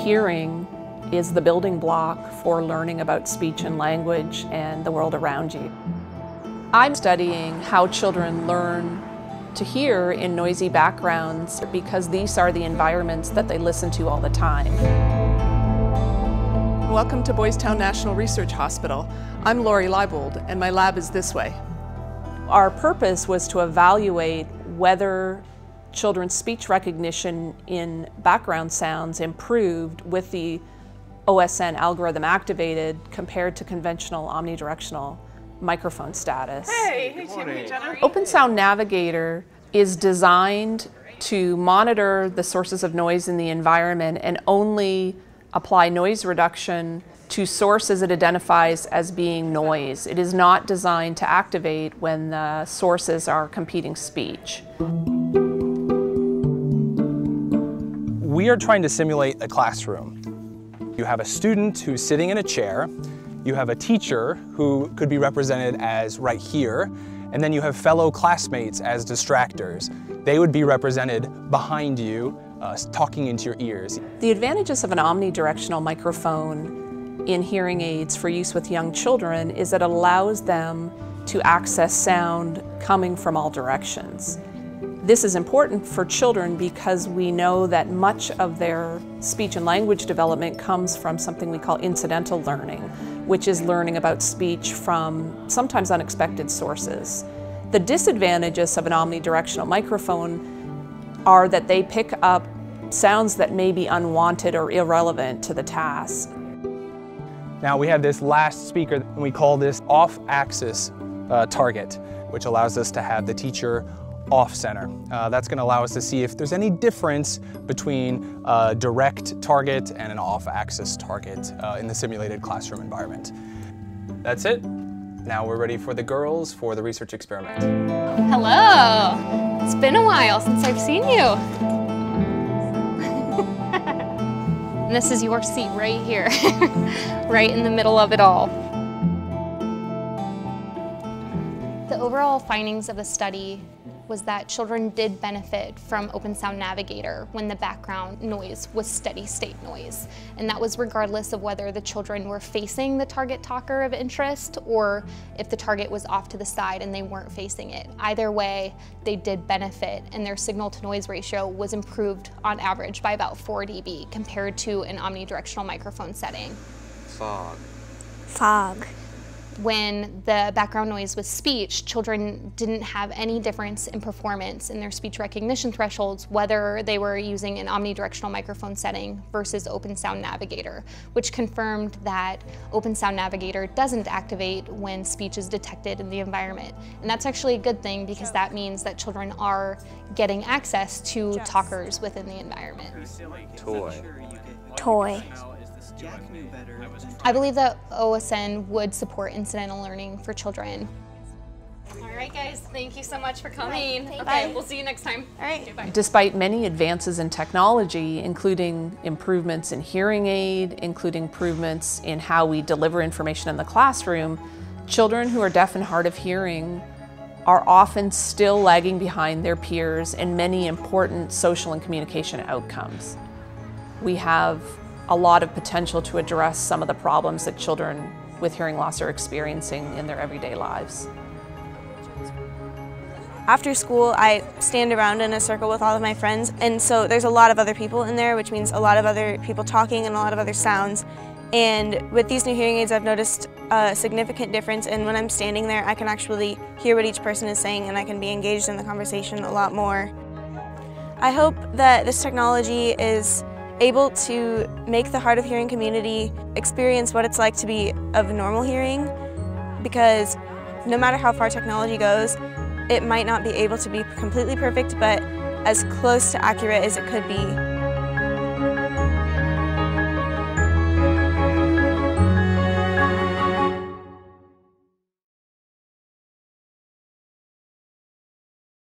Hearing is the building block for learning about speech and language and the world around you. I'm studying how children learn to hear in noisy backgrounds because these are the environments that they listen to all the time. Welcome to Boys Town National Research Hospital. I'm Lori Leibold, and my lab is this way. Our purpose was to evaluate whether children's speech recognition in background sounds improved with the OSN algorithm activated compared to conventional omnidirectional microphone status. Hey Tim, hey Jenna. OpenSound Navigator is designed to monitor the sources of noise in the environment and only apply noise reduction to sources it identifies as being noise. It is not designed to activate when the sources are competing speech. We are trying to simulate a classroom. You have a student who's sitting in a chair, you have a teacher who could be represented as right here, and then you have fellow classmates as distractors. They would be represented behind you, talking into your ears. The advantages of an omnidirectional microphone in hearing aids for use with young children is that it allows them to access sound coming from all directions. This is important for children because we know that much of their speech and language development comes from something we call incidental learning, which is learning about speech from sometimes unexpected sources. The disadvantages of an omnidirectional microphone are that they pick up sounds that may be unwanted or irrelevant to the task. Now we have this last speaker, and we call this off-axis target, which allows us to have the teacher off-center. That's going to allow us to see if there's any difference between a direct target and an off-axis target in the simulated classroom environment. That's it. Now we're ready for the girls for the research experiment. Hello! It's been a while since I've seen you. And this is your seat right here, right in the middle of it all. The overall findings of the study was that children did benefit from OpenSound Navigator when the background noise was steady state noise. And that was regardless of whether the children were facing the target talker of interest or if the target was off to the side and they weren't facing it. Either way, they did benefit, and their signal to noise ratio was improved on average by about 4 dB compared to an omnidirectional microphone setting. Fog. Fog. When the background noise was speech, children didn't have any difference in performance in their speech recognition thresholds, whether they were using an omnidirectional microphone setting versus OpenSound Navigator, which confirmed that OpenSound Navigator doesn't activate when speech is detected in the environment. And that's actually a good thing because that means that children are getting access to talkers within the environment. Toy. Toy. I believe that OSN would support incidental learning for children. All right, guys, thank you so much for coming. Okay, we'll see you next time. All right, okay, bye. Despite many advances in technology, including improvements in hearing aid, including improvements in how we deliver information in the classroom, children who are deaf and hard of hearing are often still lagging behind their peers in many important social and communication outcomes. We have a lot of potential to address some of the problems that children with hearing loss are experiencing in their everyday lives. After school, I stand around in a circle with all of my friends, and so there's a lot of other people in there, which means a lot of other people talking and a lot of other sounds. And with these new hearing aids, I've noticed a significant difference, and when I'm standing there, I can actually hear what each person is saying, and I can be engaged in the conversation a lot more. I hope that this technology is able to make the hard of hearing community experience what it's like to be of normal hearing, because no matter how far technology goes, it might not be able to be completely perfect, but as close to accurate as it could be